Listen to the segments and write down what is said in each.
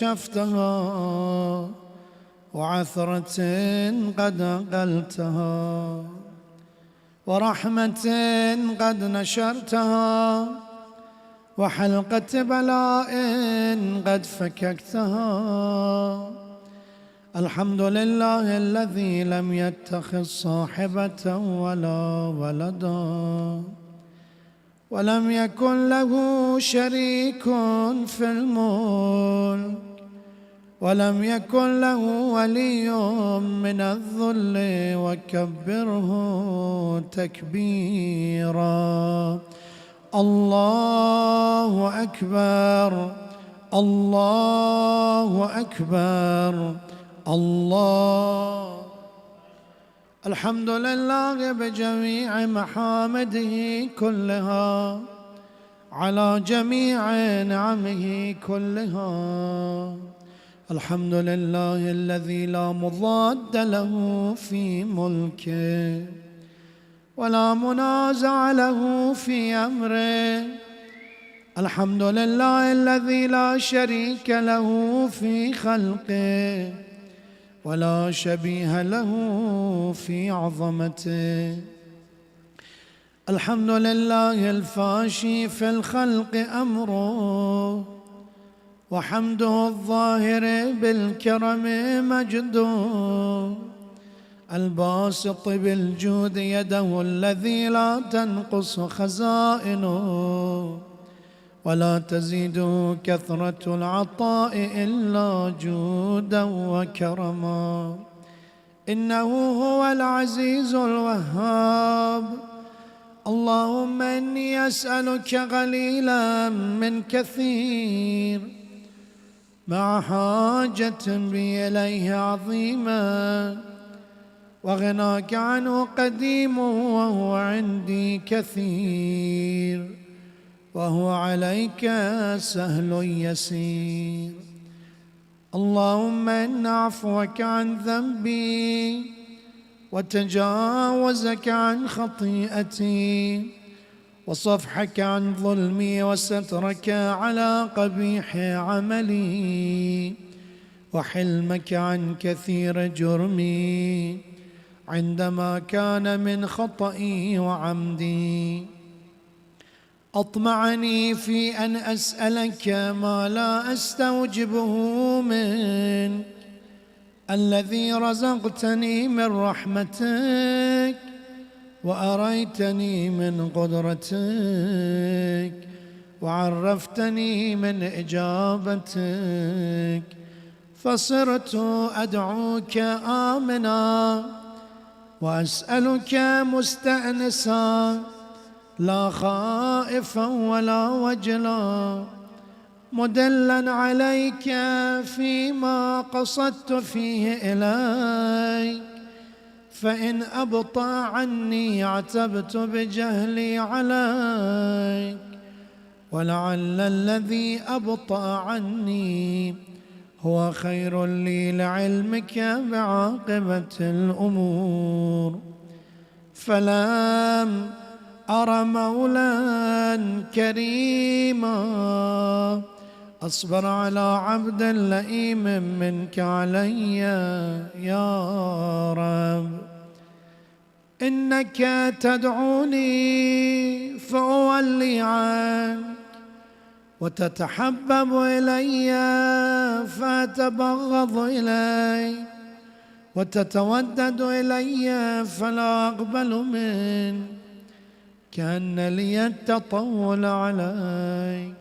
شفتها وعثرة قد أقلتها ورحمة قد نشرتها وحلقة بلاء قد فككتها. الحمد لله الذي لم يتخذ صاحبة ولا ولدا ولم يكن له شريك في الملك ولم يكن له ولي من الذل وكبره تكبيرا. الله أكبر الله أكبر الله. الحمد لله بجميع محامده كلها على جميع نعمه كلها. الحمد لله الذي لا مضاد له في ملكه ولا منازع له في أمره. الحمد لله الذي لا شريك له في خلقه ولا شبيه له في عظمته. الحمد لله الفاشي في الخلق أمره وحمده الظاهر بالكرم مجده الباسط بالجود يده الذي لا تنقص خزائنه ولا تزيده كثرة العطاء إلا جودا وكرما. إنه هو العزيز الوهاب. اللهم إني أسألك قليلا من كثير مع حاجة بي إليه عظيما وغناك عنه قديم وهو عندي كثير وهو عليك سهل يسير. اللهم إن عفوك عن ذنبي وتجاوزك عن خطيئتي وصفحك عن ظلمي وسترك على قبيح عملي وحلمك عن كثير جرمي عندما كان من خطئي وعمدي. أطمعني في أن أسألك ما لا أستوجبه منك الذي رزقتني من رحمتك وأريتني من قدرتك وعرفتني من إجابتك فصرت أدعوك آمنا وأسألك مستأنسا لا خائفا ولا وجلا مدلا عليك فيما قصدت فيه إليك. فإن أبطأ عني عتبت بجهلي عليك ولعل الذي أبطأ عني هو خير لي لعلمك بعاقبة الأمور. فلم أرى مولا كريما أصبر على عبد لئيم منك علي يا رب. إنك تدعوني فأولي عنك وتتحبب إلي فأتبغض إليك وتتودد إلي فلا أقبل منك كأن لي التطول عليك.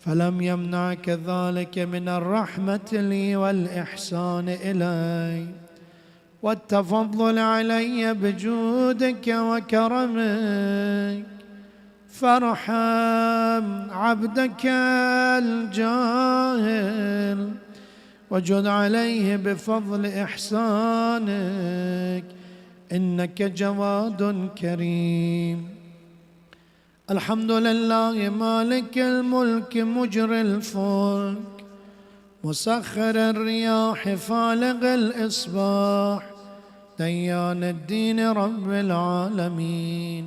فلم يمنعك ذلك من الرحمة لي والإحسان إلي والتفضل علي بجودك وكرمك. فارحم عبدك الجاهل وجد عليه بفضل إحسانك إنك جواد كريم. الحمد لله مالك الملك مجري الفلك مسخر الرياح فالق الإصباح ديان الدين رب العالمين.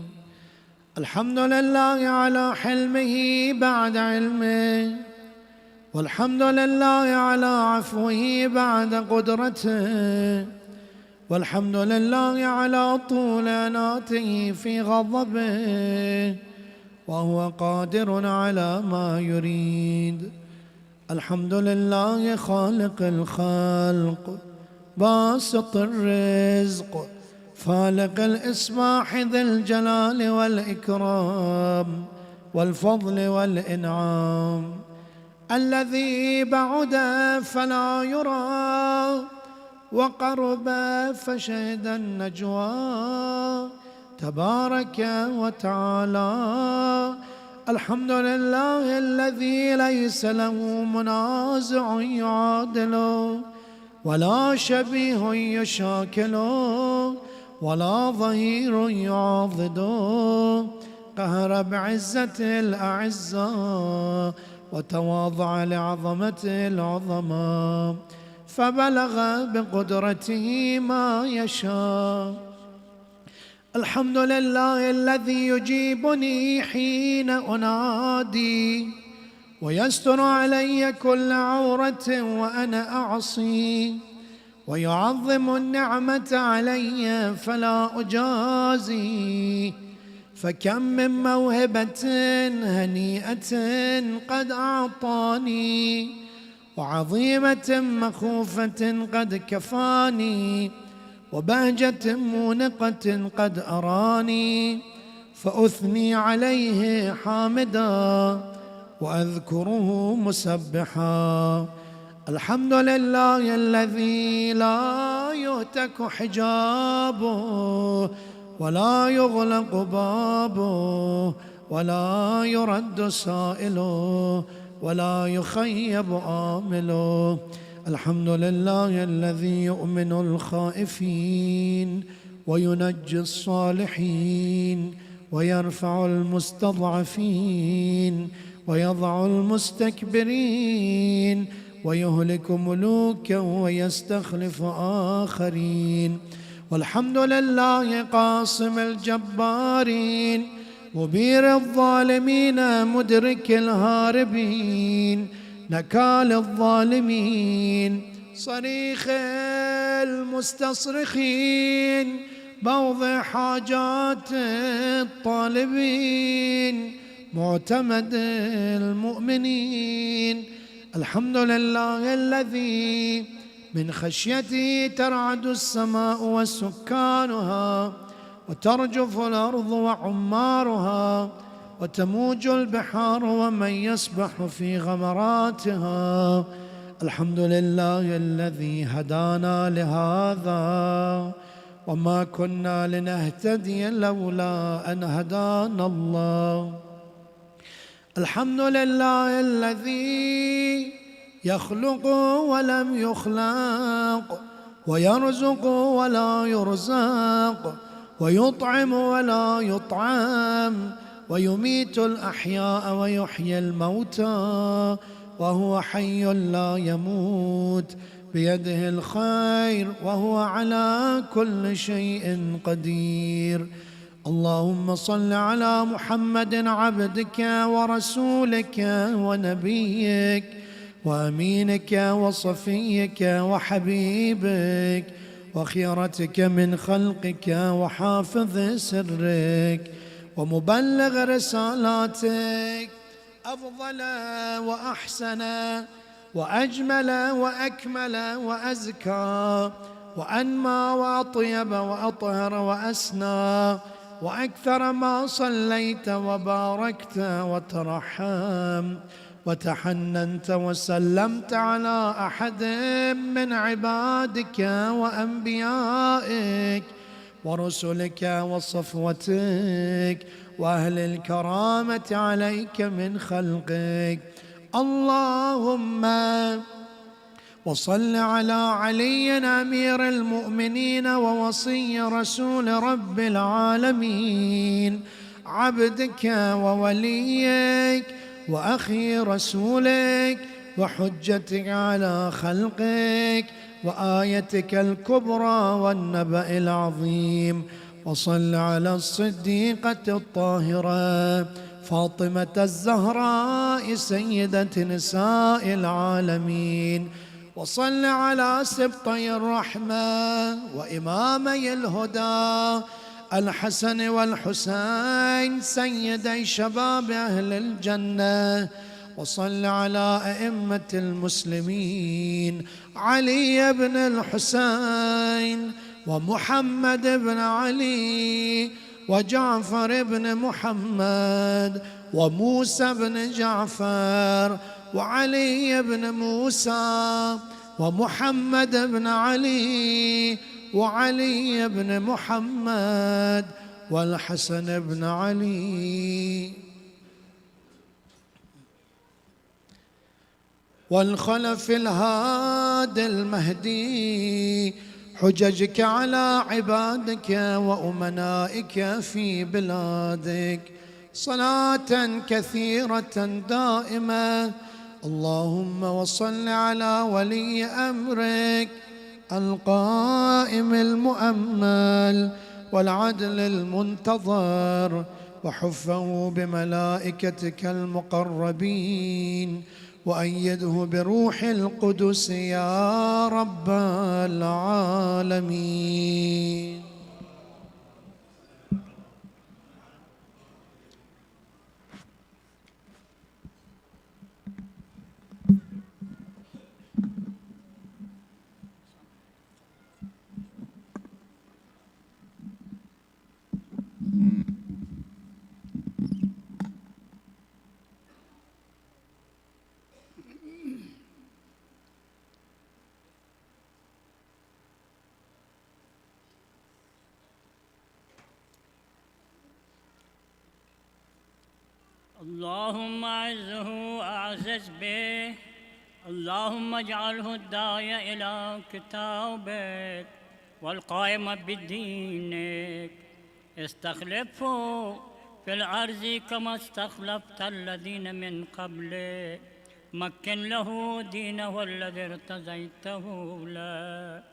الحمد لله على حلمه بعد علمه والحمد لله على عفوه بعد قدرته، والحمد لله على طول أناته في غضبه، وهو قادر على ما يريد. الحمد لله خالق الخلق، باسط الرزق، فالق الإصباح، ذي الجلال والإكرام والفضل والإنعام، الذي بعد فلا يرى وقرب فشهد النجوى، تبارك وتعالى. الحمد لله الذي ليس له منازع يعادله، ولا شبيه يشاكله، ولا ظهير يعاضده. قهر بعزته الأعزاء، وتواضع لعظمته العظماء، فبلغ بقدرته ما يشاء. الحمد لله الذي يجيبني حين أنادي، ويستر علي كل عورة وأنا أعصي، ويعظم النعمة علي فلا أجازي. فكم من موهبة هنيئة قد أعطاني، وعظيمة مخوفة قد كفاني، وبهجة مونقة قد أراني، فأثني عليه حامدا وأذكره مسبحا. الحمد لله الذي لا يهتك حجابه، ولا يغلق بابه، ولا يرد سائله، ولا يخيب آمله. الحمد لله الذي يؤمن الخائفين، وينجي الصالحين، ويرفع المستضعفين، ويضع المستكبرين، ويهلك ملوكا ويستخلف آخرين. والحمد لله قاصم الجبارين، مبير الظالمين، مدرك الهاربين، نكال الظالمين، صريخ المستصرخين، بوضع حاجات الطالبين، معتمد المؤمنين. الحمد لله الذي من خشيته ترعد السماء وسكانها، وترجف الأرض وعمارها، وتموج البحار ومن يسبح في غمراتها. الحمد لله الذي هدانا لهذا، وما كنا لنهتدي لولا أن هدانا الله. الحمد لله الذي يخلق ولم يخلق، ويرزق ولا يرزق، ويطعم ولا يطعم، ويميت الأحياء ويحيي الموتى، وهو حي لا يموت، بيده الخير، وهو على كل شيء قدير. اللهم صل على محمد عبدك ورسولك ونبيك وأمينك وصفيك وحبيبك وخيرتك من خلقك وحافظ سرك ومبلغ رسالاتك، أفضل وأحسن وأجمل وأكمل وأزكى وأنمى وأطيب وأطهر وأسنى، وأكثر ما صليت وباركت وترحمت وتحننت وسلمت على أحد من عبادك وأنبيائك ورسلك وصفوتك وأهل الكرامة عليك من خلقك. اللهم وصل على علي أمير المؤمنين ووصي رسول رب العالمين، عبدك ووليك وأخي رسولك وحجتك على خلقك وآيتك الكبرى والنبأ العظيم. وصل على الصديقة الطاهرة فاطمة الزهراء سيدة نساء العالمين. وصل على سبطي الرحمة وإمامي الهدى الحسن والحسين سيدي شباب أهل الجنة. وصل على أئمة المسلمين علي بن الحسين ومحمد بن علي وجعفر بن محمد وموسى بن جعفر وعلي بن موسى ومحمد بن علي وعلي بن محمد والحسن بن علي والخلف الهادي المهدي حججك على عبادك وأمنائك في بلادك صلاة كثيرة دائمة. اللهم وصل على ولي أمرك القائم المؤمل والعدل المنتظر وحفه بملائكتك المقربين وأيده بروح القدس يا رب العالمين. اللهم أعزه وأعزز به، اللهم اجعله الداعي إلى كتابك والقائم بدينك، استخلفه في الأرض كما استخلفت الذين من قبله، مكن له دينه الذي ارتضيته له،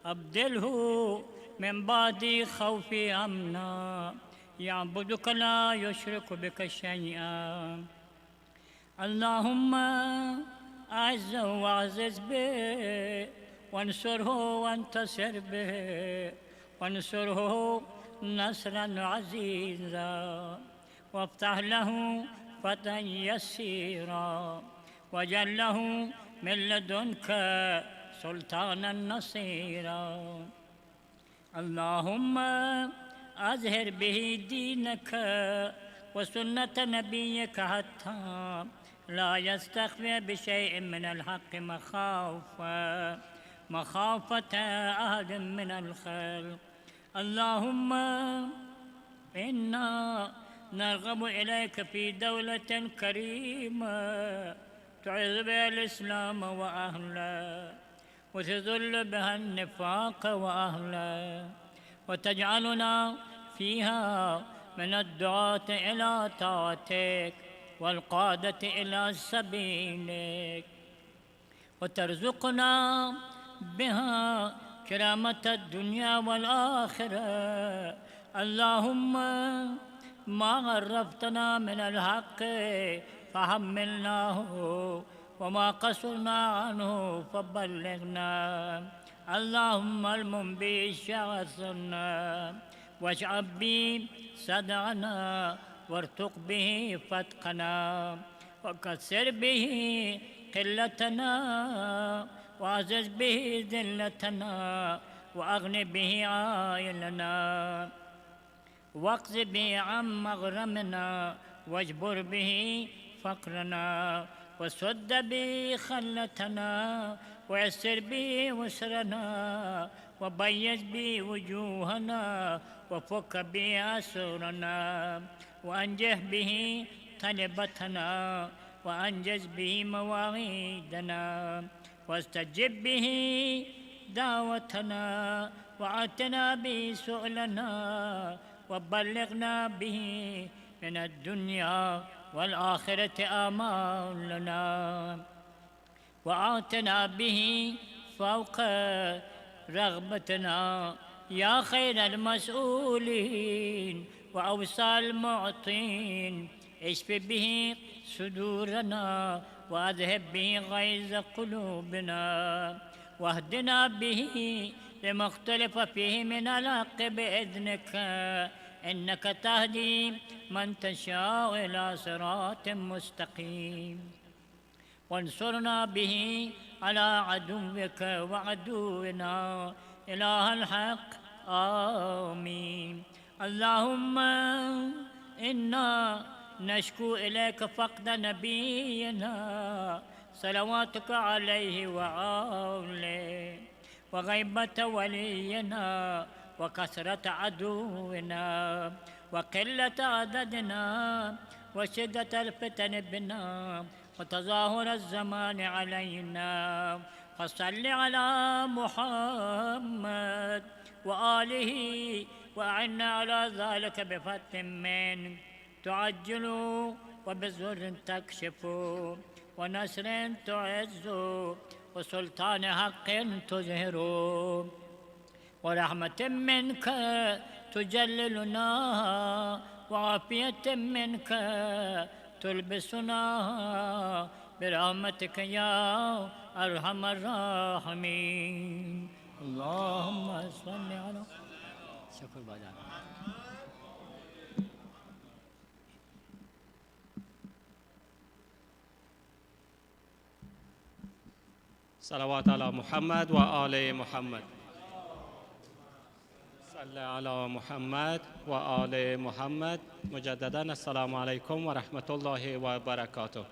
أبدله من بعد خوفي أمنا، يعبدك لا يشرك بك شيئا. اللهم أعزه وأعزز به، وانصره وانتصر به، وانصره نصرا عزيزا، وافتح له فتحا يسيرا، واجعل له من لدنك سلطانا نصيرا. اللهم أظهر به دينك وسنة نبيك حتى لا يستخفي بشيء من الحق مخافة أحد من الخلق. اللهم إنا نرغب إليك في دولة كريمة تعز بها الإسلام وأهله، وتذل بها النفاق وأهله، وتجعلنا فيها من الدعاة إلى طاعتك والقادة إلى سبيلك، وترزقنا بها كرامة الدنيا والآخرة. اللهم ما عرفتنا من الحق فحملناه، وما قصرنا عنه فبلغنا. اللهم المم به شغثنا، واشعب به صدعنا، وارتق به فتقنا، وكسر به قلتنا، وعزز به ذلتنا، وأغن به عائلنا، واقض به عن مغرمنا، واجبر به فقرنا، وسد به خلتنا، ويسر به وسرنا، وبيض به وجوهنا، وفك به أسرنا، وأنجح به طلبتنا، وأنجز به مواعيدنا، واستجب به دعوتنا، وآتنا به سؤلنا، وبلغنا به من الدنيا والآخرة آمالنا، وآتنا به فوق رغبتنا يا خير المسؤولين وأوسع المعطين. اشف به صدورنا واذهب به غيظ قلوبنا واهدنا به لما اختلف فيه من الحق بإذنك إنك تهدي من تشاء إلى صراط مستقيم وانصرنا به على عدوك وعدونا إله الحق آمين اللهم إنا نشكو إليك فقد نبينا صلواتك عليه وآله وغيبة ولينا وكثرة عدونا وقلة عددنا وشدة الفتن بنا وتظاهر الزمان علينا فصل على محمد وآله وأعنا على ذلك بفتح من تعجل وبزر تكشف ونصر تعز وسلطان حق تظهر ورحمة منك تجللنا وعافية منك تلبسنا برحمتك يا أرحم الراحمين اللهم صل على شكر بجان صلوات على محمد وآل محمد صل على محمد وآل محمد مجددا السلام عليكم ورحمة الله وبركاته.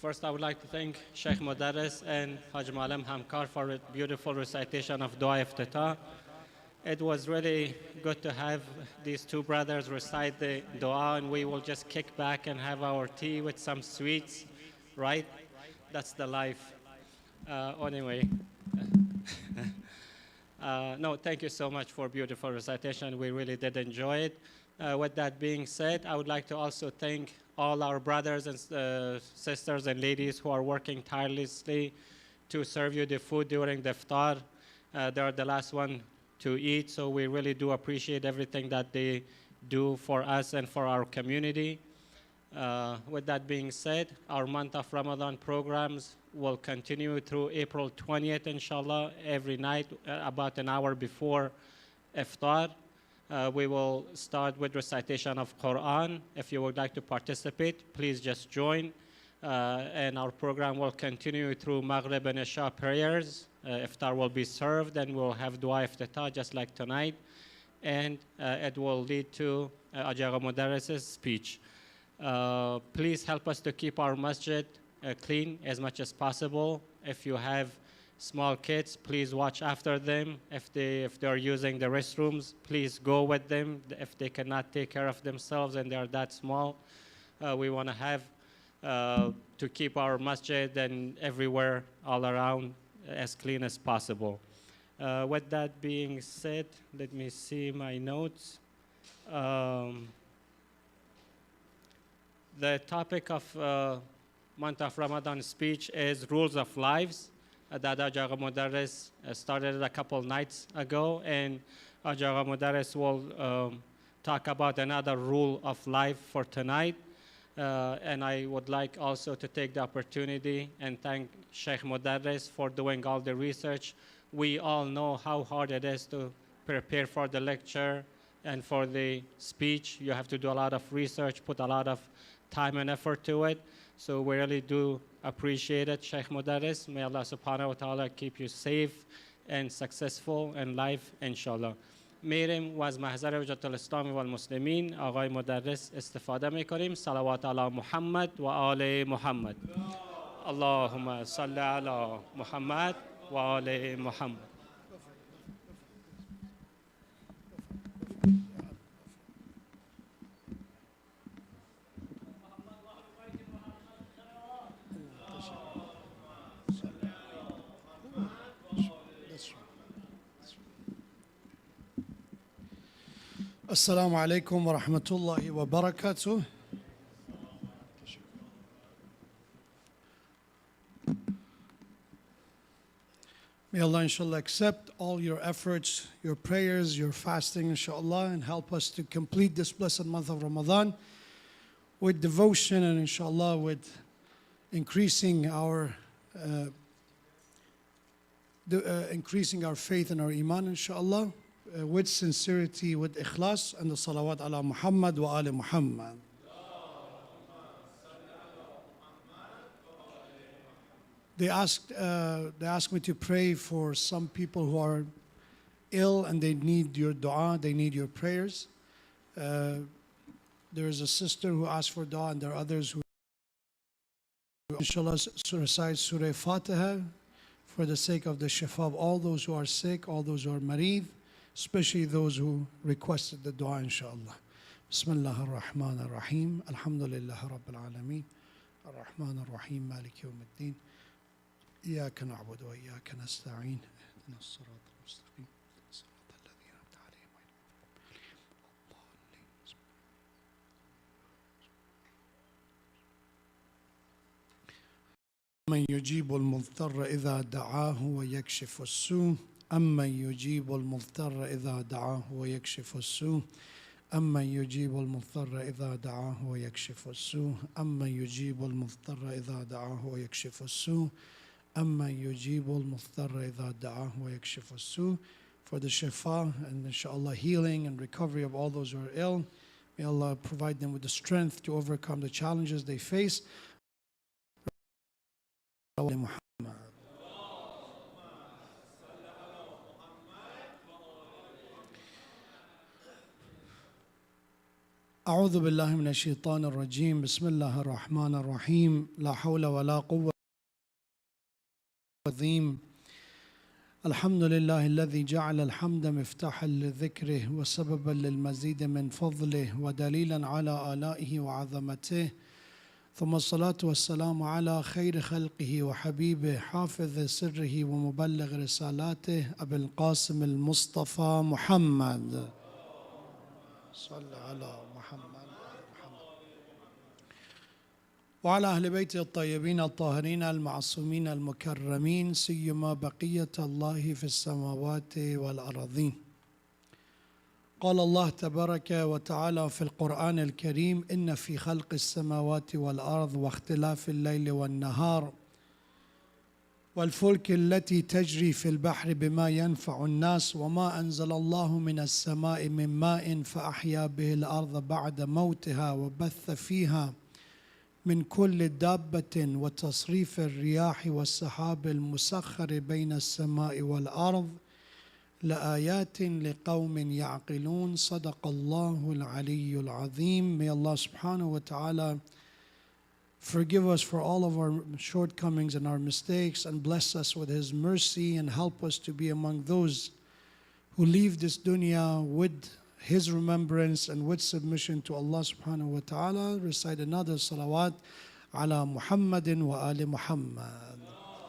First, I would like to thank Sheikh Mudarris and Haj Malam Hamkar for a beautiful recitation of Dua Iftitah. It was really good to have these two brothers recite the Dua, and we will just kick back and have our tea with some sweets, right? That's the life. Anyway. No, thank you so much for beautiful recitation. We really did enjoy it. With that being said, I would like to also thank all our brothers and sisters and ladies who are working tirelessly to serve you the food during the iftar. They are the last one to eat, so we really do appreciate everything that they do for us and for our community. With that being said, our month of Ramadan programs will continue through April 20th, inshallah, every night about an hour before iftar. We will start with recitation of Quran. If you would like to participate, please just join. And our program will continue through Maghrib and Isha prayers. Iftar will be served, and we'll have Dua Iftitah just like tonight. And it will lead to Ajaga Mudarris's speech. Please help us to keep our masjid clean as much as possible. If you have small kids, please watch after them. If they are using the restrooms, please go with them. If they cannot take care of themselves and they are that small, we want to have to keep our masjid and everywhere all around as clean as possible. With that being said, let me see my notes. The topic of month of Ramadan speech is rules of lives. That Ajaga Mudarris started a couple nights ago, and Ajaga Mudarris will talk about another rule of life for tonight. And I would like also to take the opportunity and thank Sheikh Mudarris for doing all the research. We all know how hard it is to prepare for the lecture and for the speech. You have to do a lot of research, put a lot of time and effort to it. So we really do appreciate it, Sheikh Mudarris. May Allah subhanahu wa ta'ala keep you safe and successful in life, inshallah. میریم و از محضر وجهت الاسلام و المسلمین آقای مدرس استفاده میکنیم. صلوات علی محمد و آل محمد. اللهم صل علی محمد و آل محمد. السلام عليكم ورحمة الله وبركاته. May Allah inshallah accept all your efforts, your prayers, your fasting inshallah, and help us to complete this blessed month of Ramadan with devotion and inshallah with increasing our faith and our iman inshallah, with sincerity, with ikhlas, and the salawat ala Muhammad wa ali Muhammad. They asked me to pray for some people who are ill and they need your dua, they need your prayers. There is a sister who asked for dua, and there are others who inshallah recite Surah Fatiha for the sake of the shifa of all those who are sick, all those who are mareed, especially those who requested the dua inshallah. Bismillah ar-Rahman ar-Rahim. Alhamdulillah Rabbil Alameen. Ar-Rahman ar-Rahim. Malik yawmiddin. إياك نعبد وإياك نستعين اهدنا الصراط المستقيم صراط الذين أنعمت عليهم غير المغضوب عليهم ولا الضالين. من يجيب المضطر إذا دعاه ويكشف السوء أمن يجيب المضطر إذا دعاه ويكشف السوء أمن يجيب المضطر إذا دعاه ويكشف السوء أمن يجيب المضطر إذا دعاه ويكشف السوء أما يجيب المضطر إذا دعاه ويكشف السوء, for the shifa and inshallah healing and recovery of all those who are ill. May Allah provide them with the strength to overcome the challenges they face. أعوذ بالله من الشيطان الرجيم. بسم الله الرحمن الرحيم. لا حول ولا قوة عظيم. الحمد لله الذي جعل الحمد مفتاحا لذكره وسببا للمزيد من فضله ودليلا على آلائه وعظمته، ثم الصلاة والسلام على خير خلقه وحبيبه حافظ سره ومبلغ رسالاته أبي القاسم المصطفى محمد. صل على محمد وعلى أهل بيته الطيبين الطاهرين المعصومين المكرمين، سيما بقية الله في السماوات والأراضين. قال الله تبارك وتعالى في القرآن الكريم: إن في خلق السماوات والأرض واختلاف الليل والنهار والفلك التي تجري في البحر بما ينفع الناس وما أنزل الله من السماء من ماء فأحيا به الأرض بعد موتها وبث فيها من كل دابة وتصريف الرياح والسحاب المسخر بين السماء والأرض لآيات لقوم يعقلون. صدق الله العلي العظيم. May Allah subhanahu wa ta'ala forgive us for all of our shortcomings and our mistakes and bless us with His mercy and help us to be among those who leave this dunya with His remembrance and with submission to Allah subhanahu wa ta'ala. Recite another salawat ala Muhammadin wa ali Muhammad.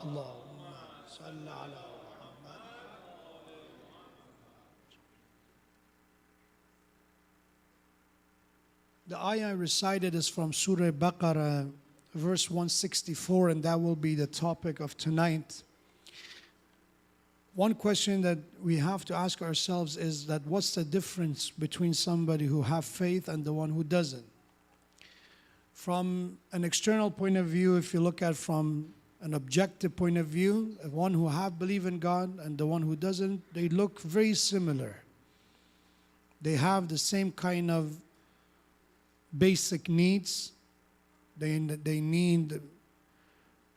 Allahumma salli ala Muhammad. The ayah I recited is from Surah Baqarah, verse 164, and that will be the topic of tonight. One question that we have to ask ourselves is that what's the difference between somebody who has faith and the one who doesn't? From an external point of view, if you look at from an objective point of view, the one who believe in God and the one who doesn't, they look very similar. They have the same kind of basic needs. They need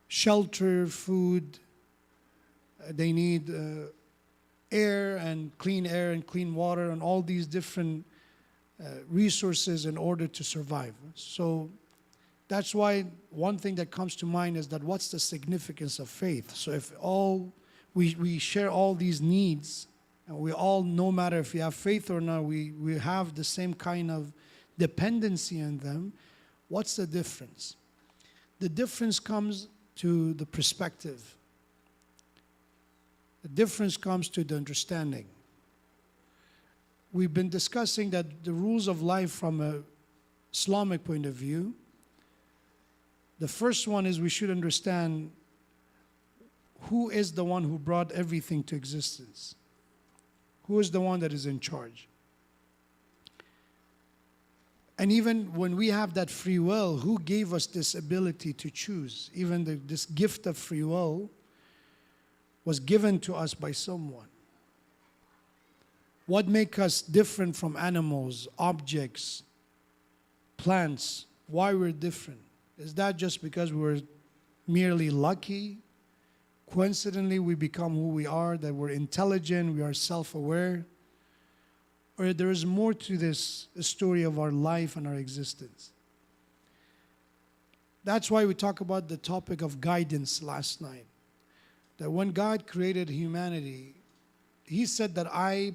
shelter, food. They need air and clean water and all these different resources in order to survive. So that's why one thing that comes to mind is that what's the significance of faith? So if we share all these needs, and we all, no matter if we have faith or not, we have the same kind of dependency on them, what's the difference? The difference comes to the perspective. The difference comes to the understanding. We've been discussing that the rules of life from an Islamic point of view. The first one is we should understand who is the one who brought everything to existence? Who is the one that is in charge? And even when we have that free will, who gave us this ability to choose? Even this gift of free will was given to us by someone. What makes us different from animals, objects, plants? Why we're different? Is that just because we're merely lucky? Coincidentally, we become who we are, that we're intelligent, we are self-aware? Or there is more to this story of our life and our existence? That's why we talked about the topic of guidance last night. That when God created humanity, He said that I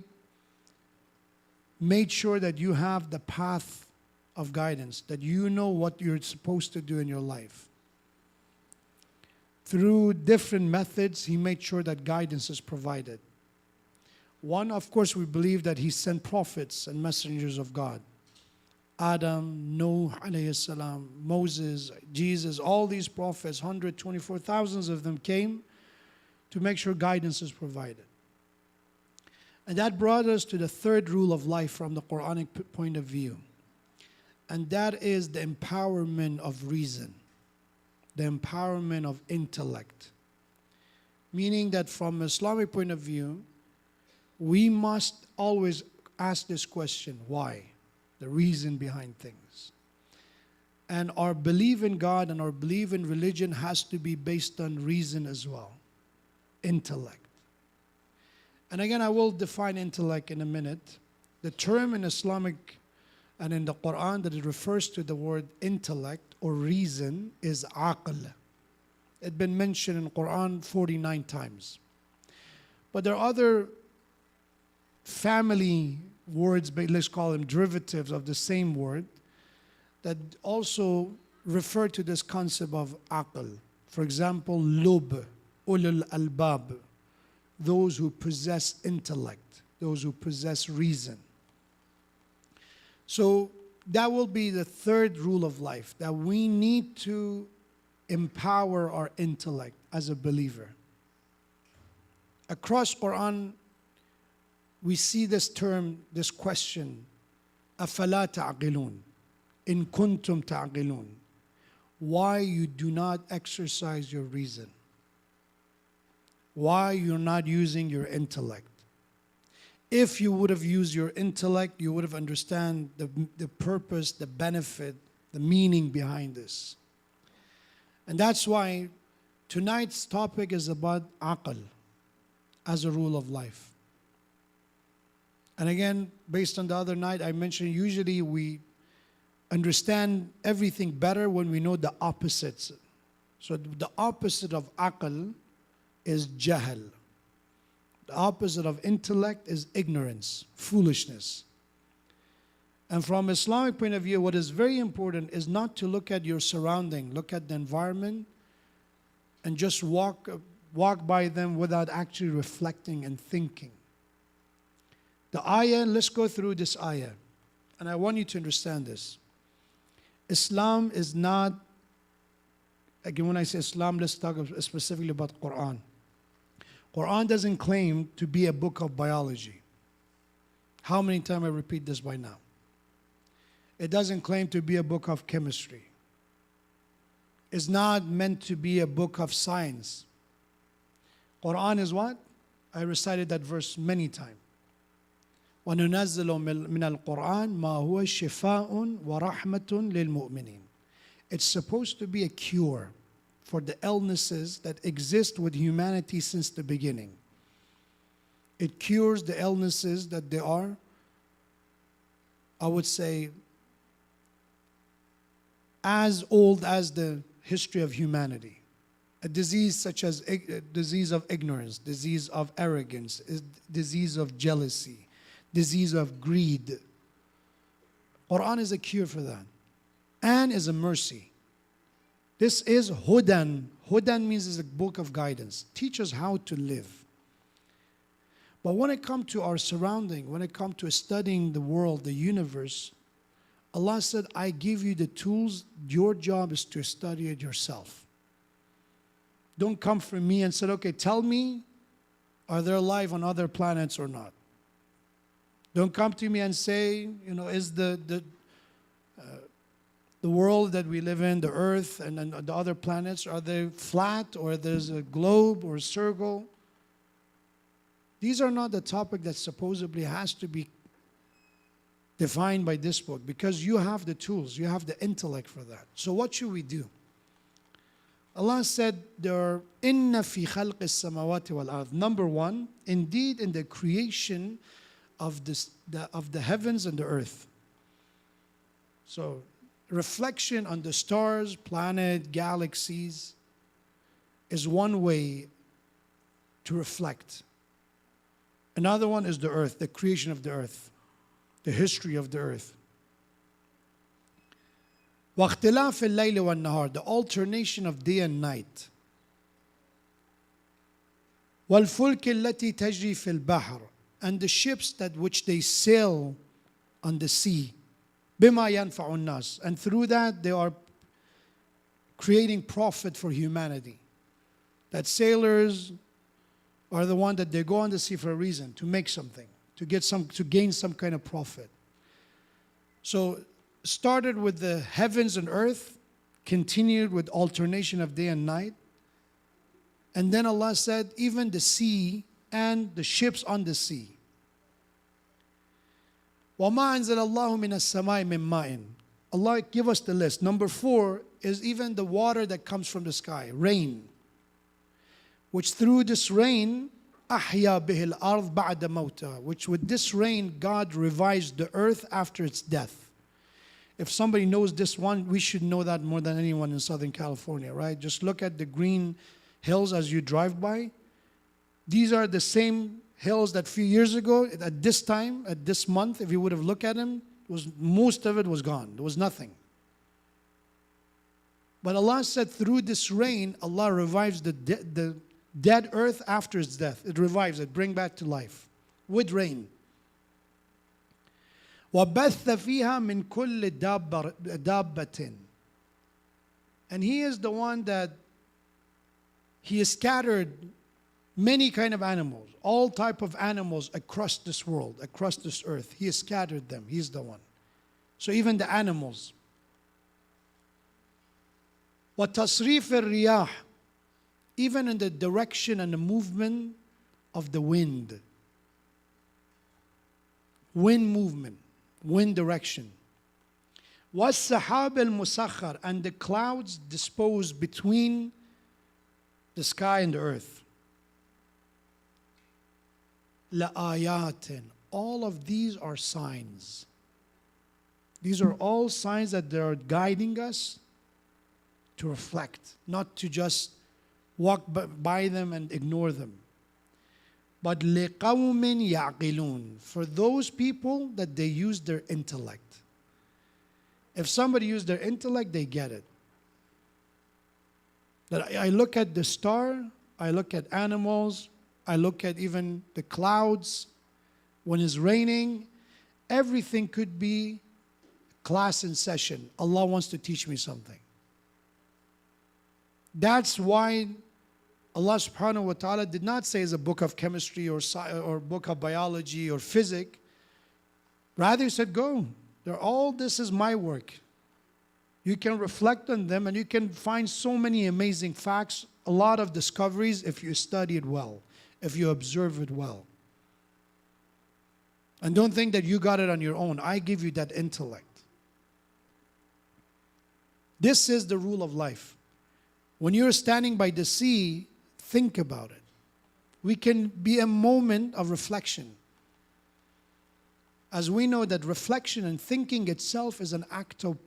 made sure that you have the path of guidance, that you know what you're supposed to do in your life. Through different methods, He made sure that guidance is provided. One, of course, we believe that He sent prophets and messengers of God. Adam, Noah, alayhi salam, Moses, Jesus, all these prophets, 124,000 of them came to make sure guidance is provided. And that brought us to the third rule of life from the Quranic point of view. And that is the empowerment of reason, the empowerment of intellect. Meaning that from an Islamic point of view, we must always ask this question, why? The reason behind things. And our belief in God and our belief in religion has to be based on reason as well, intellect. And again, I will define intellect in a minute. The term in Islamic and in the Quran that it refers to the word intellect or reason is aql. It's been mentioned in Quran 49 times. But there are other family words, but let's call them derivatives of the same word, that also refer to this concept of aql. For example, lub, ulul albab, those who possess intellect, those who possess reason. So that will be the third rule of life, that we need to empower our intellect as a believer. Across Quran, we see this term, this question, أَفَلَا تَعْقِلُونَ إِن كُنْتُمْ تَعْقِلُونَ. Why you do not exercise your reason? Why you're not using your intellect? If you would have used your intellect, you would have understood the purpose, the benefit, the meaning behind this. And that's why tonight's topic is about aql as a rule of life. And again, based on the other night, I mentioned usually we understand everything better when we know the opposites. So the opposite of aql is jahl. The opposite of intellect is ignorance, foolishness. And from Islamic point of view, what is very important is not to look at your surrounding, look at the environment, and just walk by them without actually reflecting and thinking. The ayah, let's go through this ayah. And I want you to understand this. Islam is not, again when I say Islam, let's talk specifically about Quran. Quran doesn't claim to be a book of biology. How many times I repeat this by now? It doesn't claim to be a book of chemistry. It's not meant to be a book of science. Quran is what? I recited that verse many times. وَنُنَزِّلُ مِنَ الْقُرْآنِ مَا هُوَ شِفَاءٌ وَرَحْمَةٌ لِلْمُؤْمِنِينَ. It's supposed to be a cure for the illnesses that exist with humanity since the beginning. It cures the illnesses that there are, I would say, as old as the history of humanity. A disease such as disease of ignorance, disease of arrogance, disease of jealousy, disease of greed. Quran is a cure for that and is a mercy. This is hudan. Hudan means it's a book of guidance. Teach us how to live. But when it comes to our surrounding, when it comes to studying the world, the universe, Allah said, I give you the tools. Your job is to study it yourself. Don't come from me and say, okay, tell me, are there life on other planets or not? Don't come to me and say, is the world that we live in, the earth and the other planets, are they flat or there's a globe or a circle? These are not the topic that supposedly has to be defined by this book, because you have the tools, you have the intellect for that. So what should we do? Allah said, "There inna fi khalq as-samawati wal ard." Number one, indeed in the creation of the heavens and the earth. So reflection on the stars, planet, galaxies is one way to reflect. Another one is the earth, the creation of the earth, the history of the earth. واختلاف الليل والنهار, the alternation of day and night. والفلك التي تجري في البحر, and the ships that which they sail on the sea. بما ينفع الناس, and through that they are creating profit for humanity. That sailors are the one that they go on the sea for a reason, to make something, to gain some kind of profit. So started with the heavens and earth, continued with alternation of day and night. And then Allah said, even the sea and the ships on the sea. وَمَا أَنزَلَ اللَّهُ مِنَ السَّمَاءِ مِن مَّاءٍ. Allah give us the list. Number 4 is even the water that comes from the sky, rain. Which through this rain, أَحْيَا بِهِ الْأَرْض بَعْدَ مَوْتِهَا. Which with this rain, God revives the earth after its death. If somebody knows this one, we should know that more than anyone in Southern California, right? Just look at the green hills as you drive by. These are the same hills that a few years ago, at this time, at this month, if you would have looked at them, most of it was gone. There was nothing. But Allah said through this rain, Allah revives the dead earth after its death. It revives it, bring back to life with rain. وَبَثَّ فِيهَا مِن كُلِّ دَابَّةٍ. And He is the one that He has scattered many kind of animals, all type of animals across this world, across this earth. He has scattered them. He's the one. So even the animals. وَتَصْرِيفِ الرِّيَاحِ, even in the direction and the movement of the wind. Wind movement, wind direction. وَالسَّحَابِ الْمُسَخَّرِ, and the clouds disposed between the sky and the earth. لَآيَاتٍ, all of these are signs. These are all signs that they are guiding us to reflect, not to just walk by them and ignore them. But لِقَوْمٍ يَعْقِلُونَ, for those people that they use their intellect. If somebody used their intellect, they get it. That I look at the star, I look at animals, I look at even the clouds. When it's raining, everything could be class in session. Allah wants to teach me something. That's why Allah subhanahu wa ta'ala did not say it's a book of chemistry or book of biology or physics. Rather He said, go. All this is my work. You can reflect on them and you can find so many amazing facts, a lot of discoveries if you study it well, if you observe it well. And don't think that you got it on your own. I give you that intellect. This is the rule of life. When you're standing by the sea, think about it. We can be a moment of reflection. As we know that reflection and thinking itself is an act of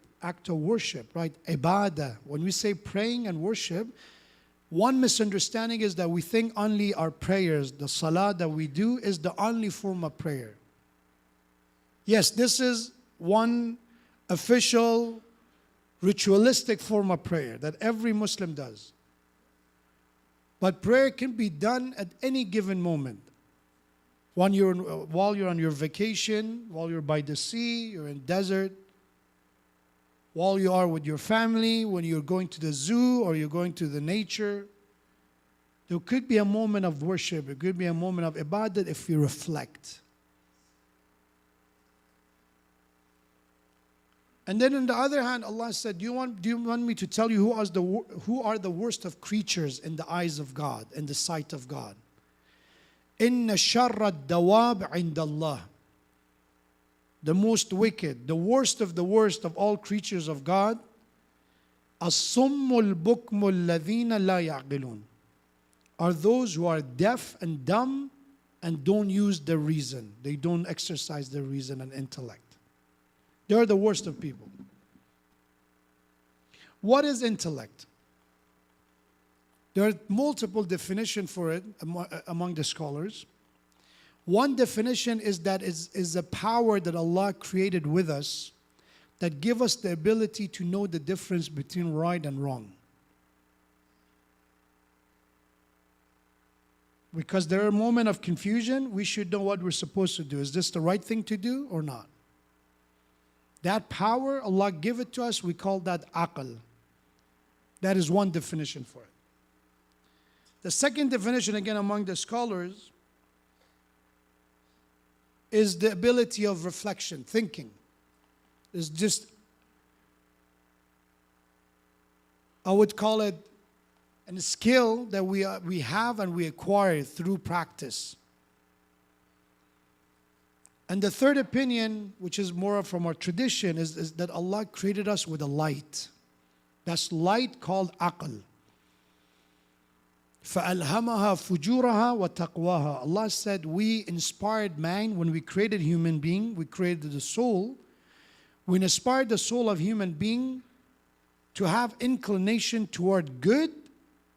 worship, right? Ibadah. When we say praying and worship, one misunderstanding is that we think only our prayers, the salah that we do, is the only form of prayer. Yes, this is one official, ritualistic form of prayer that every Muslim does. But prayer can be done at any given moment. While you're on your vacation, while you're by the sea, you're in desert, while you are with your family, when you're going to the zoo or you're going to the nature, There could be a moment of worship. It could be a moment of ibadat if we reflect. And then on the other hand, Allah said, do you want me to tell you who are the worst of creatures in the eyes of God, in the sight of God? Inna sharra dawab indallah. The most wicked, the worst of all creatures of God, as-summul bukmul ladhina la ya'qilun, are those who are deaf and dumb and don't use their reason. They don't exercise their reason and intellect. They are the worst of people. What is intellect? There are multiple definitions for it among the scholars. One definition is that is a power that Allah created with us that give us the ability to know the difference between right and wrong. Because there are moments of confusion, we should know what we're supposed to do. Is this the right thing to do or not? That power, Allah give it to us, we call that aql. That is one definition for it. The second definition, again among the scholars, is the ability of reflection, thinking. It's just, I would call it a skill that we have and we acquire through practice. And the third opinion, which is more from our tradition, is that Allah created us with a light. That's light called aql. فَأَلْهَمَهَا فُجُورَهَا وَتَقْوَاهَا. Allah said, we inspired man when we created human being, we created the soul. We inspired the soul of human being to have inclination toward good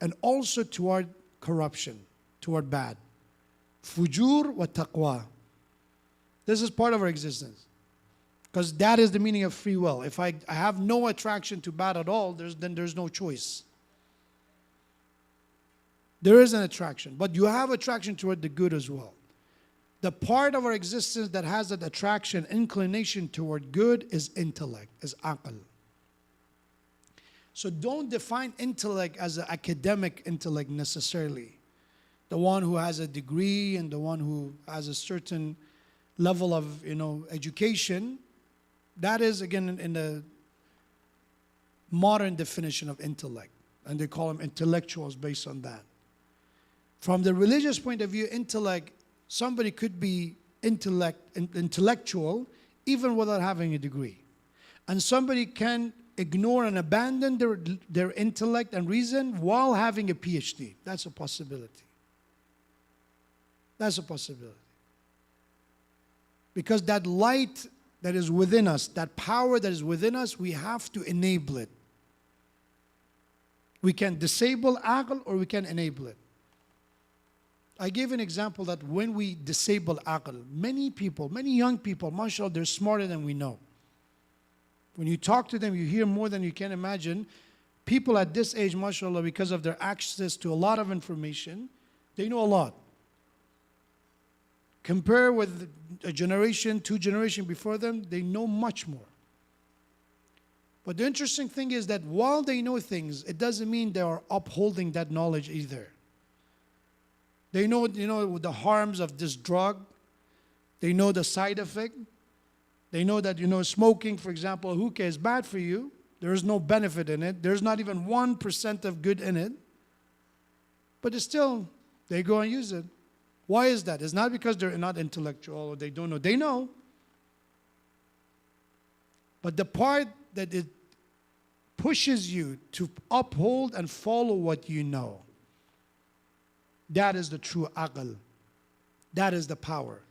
and also toward corruption, toward bad. Fujur wa taqwa. This is part of our existence. Because that is the meaning of free will. If I have no attraction to bad at all, then there's no choice. There is an attraction, but you have attraction toward the good as well. The part of our existence that has that attraction, inclination toward good is intellect, is aql. So don't define intellect as an academic intellect necessarily. The one who has a degree and the one who has a certain level of education. That is again in the modern definition of intellect. And they call them intellectuals based on that. From the religious point of view, intellect, somebody could be intellectual even without having a degree. And somebody can ignore and abandon their intellect and reason while having a PhD. That's a possibility. That's a possibility. Because that light that is within us, that power that is within us, we have to enable it. We can disable aql or we can enable it. I gave an example that when we disable aql, many people, many young people, mashallah, they're smarter than we know. When you talk to them, you hear more than you can imagine. People at this age, mashallah, because of their access to a lot of information, they know a lot. Compare with a generation, 2 generations before them, they know much more. But the interesting thing is that while they know things, it doesn't mean they are upholding that knowledge either. They know, the harms of this drug. They know the side effect. They know that, smoking, for example, hookah is bad for you. There is no benefit in it. There's not even 1% of good in it. But it's still, they go and use it. Why is that? It's not because they're not intellectual or they don't know. They know. But the part that it pushes you to uphold and follow what you know, that is the true aql. That is the power.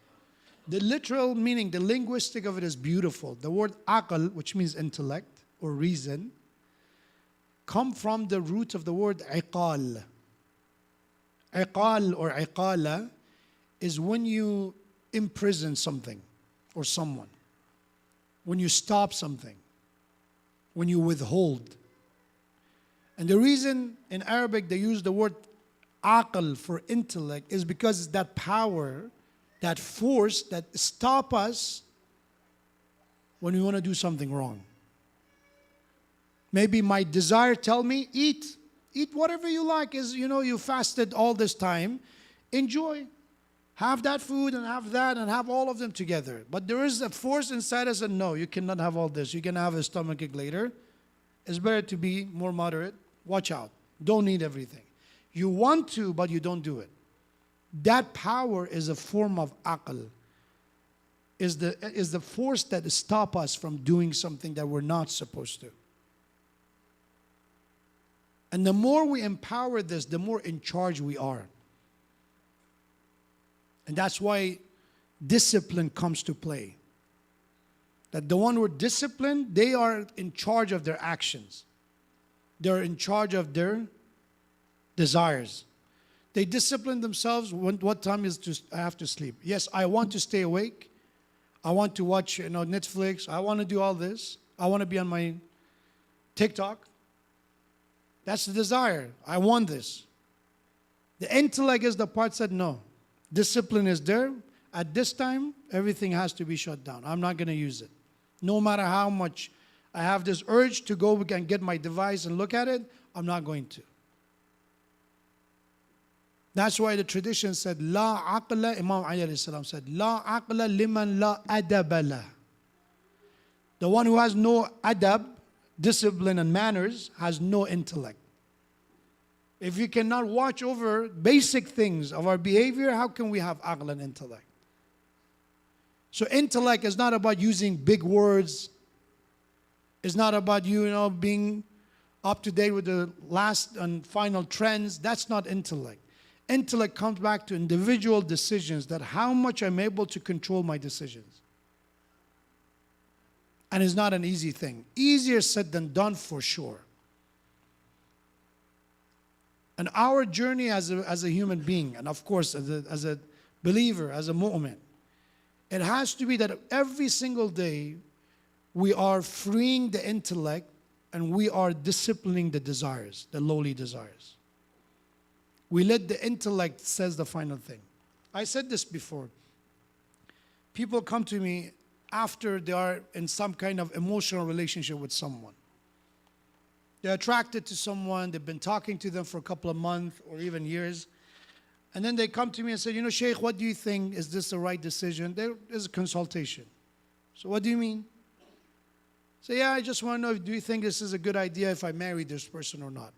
The literal meaning, the linguistic of it is beautiful. The word aql, which means intellect or reason, come from the root of the word iqal. Iqal or iqala is when you imprison something or someone, when you stop something, when you withhold. And the reason in Arabic they use the word aql for intellect is because it's that power, that force that stop us when we want to do something wrong. Maybe my desire tell me eat, Eat whatever you like. Is you fasted all this time. Enjoy. Have that food and have that and have all of them together. But there is a force inside us that no, you cannot have all this. You can have a stomachache later. It's better to be more moderate. Watch out. Don't eat everything. You want to, but you don't do it. That power is a form of aql. Is the force that stops us from doing something that we're not supposed to. And the more we empower this, the more in charge we are. And that's why discipline comes to play. That the one who are disciplined, they are in charge of their actions. They're in charge of their desires. They discipline themselves. What time I have to sleep? Yes, I want to stay awake. I want to watch Netflix. I want to do all this. I want to be on my TikTok. That's the desire. I want this. The intellect is the part that no. Discipline is there. At this time, everything has to be shut down. I'm not going to use it. No matter how much I have this urge to go and get my device and look at it, I'm not going to. That's why the tradition said, La aqla, Imam Ali alayhi salam said, La aqla liman la adabala. The one who has no adab, discipline and manners, has no intellect. If you cannot watch over basic things of our behavior, how can we have aql and intellect? So intellect is not about using big words. It's not about being up to date with the last and final trends. That's not intellect. Intellect comes back to individual decisions, that how much I'm able to control my decisions. And it's not an easy thing. Easier said than done for sure. And our journey as a human being, and of course as a believer, as a mu'min, it has to be that every single day we are freeing the intellect and we are disciplining the desires, the lowly desires. We let the intellect says the final thing. I said this before. People come to me after they are in some kind of emotional relationship with someone. They're attracted to someone, they've been talking to them for a couple of months or even years. And then they come to me and say, Shaykh, what do you think? Is this the right decision? There is a consultation. So what do you mean? Say, yeah, I just want to know, do you think this is a good idea if I marry this person or not?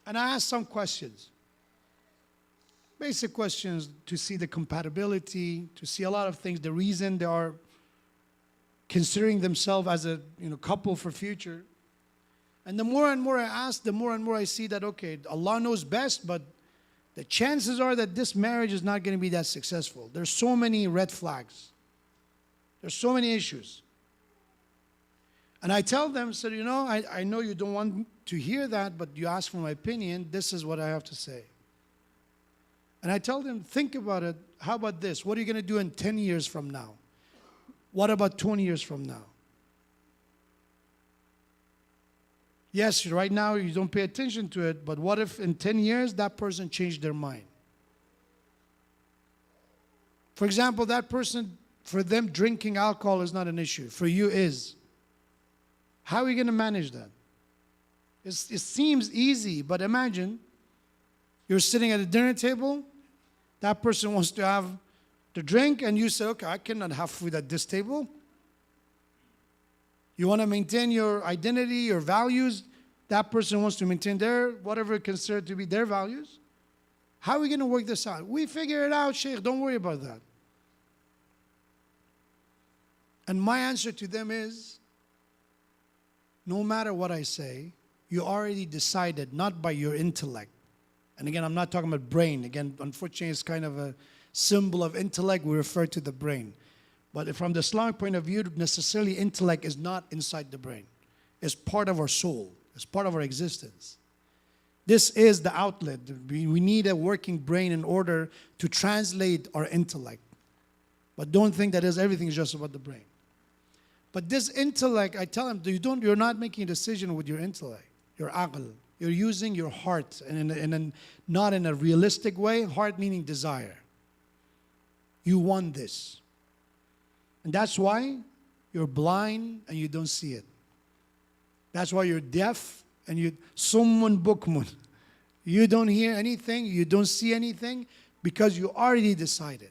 And I ask some questions. Basic questions to see the compatibility, to see a lot of things, the reason they are considering themselves as a couple for future. And the more and more I ask, the more and more I see that, okay, Allah knows best, but the chances are that this marriage is not going to be that successful. There's so many red flags. There's so many issues. And I tell them, so, I know you don't want to hear that, but you ask for my opinion, this is what I have to say. And I tell them, think about it. How about this? What are you going to do in 10 years from now? What about 20 years from now? Yes, right now you don't pay attention to it, but what if in 10 years that person changed their mind? For example, that person, for them drinking alcohol is not an issue. For you is. How are you going to manage that? It seems easy, but imagine you're sitting at a dinner table, that person wants to have the drink, and you say, okay, I cannot have food at this table. You want to maintain your identity, your values. That person wants to maintain their, whatever considered to be their values. How are we going to work this out? We figure it out, Sheikh. Don't worry about that. And my answer to them is, no matter what I say, you already decided, not by your intellect. And again, I'm not talking about brain. Again, unfortunately, it's kind of a symbol of intellect. We refer to the brain. But from the Islamic point of view, necessarily intellect is not inside the brain. It's part of our soul. It's part of our existence. This is the outlet. We need a working brain in order to translate our intellect. But don't think that everything is just about the brain. But this intellect, I tell them, you're not making a decision with your intellect, your aql. You're using your heart, and not in a realistic way. Heart meaning desire. You want this. And that's why you're blind and you don't see it. That's why you're deaf and you summun bukmun. You don't hear anything, you don't see anything because you already decided.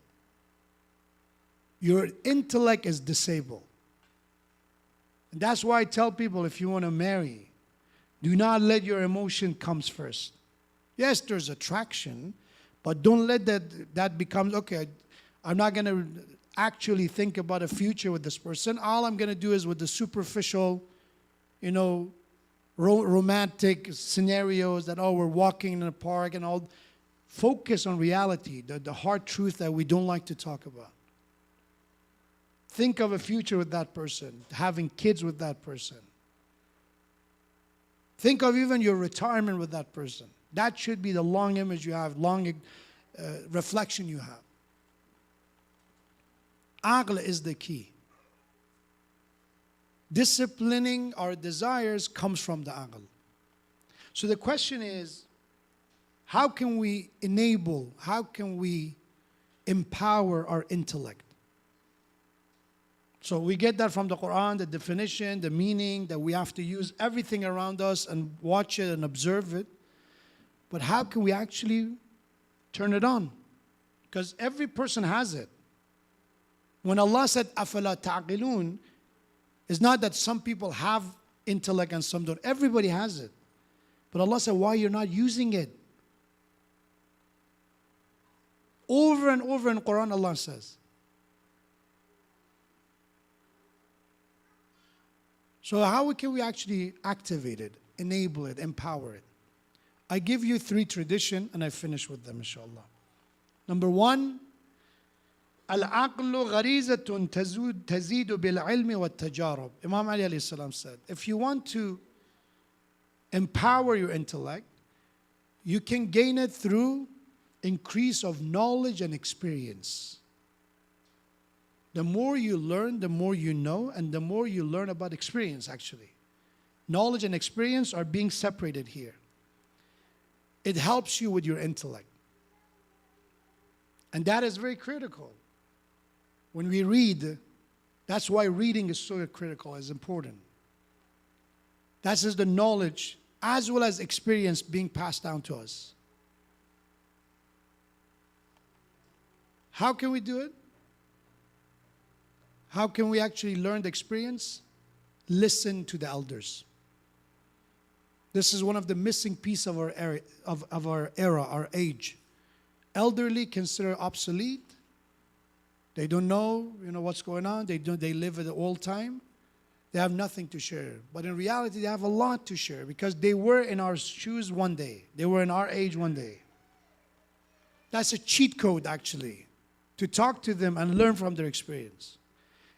Your intellect is disabled. And that's why I tell people, if you want to marry, do not let your emotion comes first. Yes, there's attraction, but don't let that becomes, okay, I'm not going to actually think about a future with this person. All I'm going to do is with the superficial, romantic scenarios that, oh, we're walking in a park and all. Focus on reality, the hard truth that we don't like to talk about. Think of a future with that person, having kids with that person. Think of even your retirement with that person. That should be the long image you have, long reflection you have. Aql is the key. Disciplining our desires comes from the aql. So the question is, how can we enable, how can we empower our intellect? So we get that from the Quran, the definition, the meaning, that we have to use everything around us and watch it and observe it. But how can we actually turn it on? Because every person has it. When Allah said, أَفَلَا تَعْقِلُونَ, it's not that some people have intellect and some don't. Everybody has it. But Allah said, why you're not using it? Over and over in Quran, Allah says. So how can we actually activate it, enable it, empower it? I give you 3 traditions and I finish with them, inshallah. Number 1, Al-aqlu gharizatun tazidu bil-ilmi wa-tajarub. Imam Ali alayhi salam said, if you want to empower your intellect, you can gain it through increase of knowledge and experience. The more you learn, the more you know, and the more you learn about experience, actually. Knowledge and experience are being separated here. It helps you with your intellect. And that is very critical. When we read, that's why reading is so critical, is important. That is the knowledge as well as experience being passed down to us. How can we do it? How can we actually learn the experience? Listen to the elders. This is one of the missing pieces of our era, our age. Elderly considered obsolete. They don't know, what's going on. They live at the old time. They have nothing to share. But in reality, they have a lot to share because they were in our shoes one day. They were in our age one day. That's a cheat code, actually, to talk to them and learn from their experience.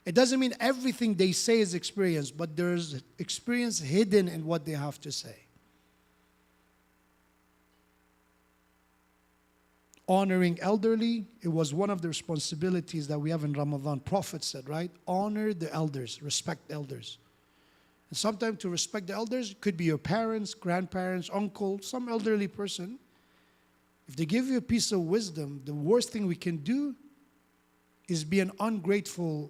It doesn't mean everything they say is experience, but there's experience hidden in what they have to say. Honoring elderly, it was one of the responsibilities that we have in Ramadan. Prophet said, right? Honor the elders, respect elders. And sometimes to respect the elders, it could be your parents, grandparents, uncle, some elderly person. If they give you a piece of wisdom, the worst thing we can do is be an ungrateful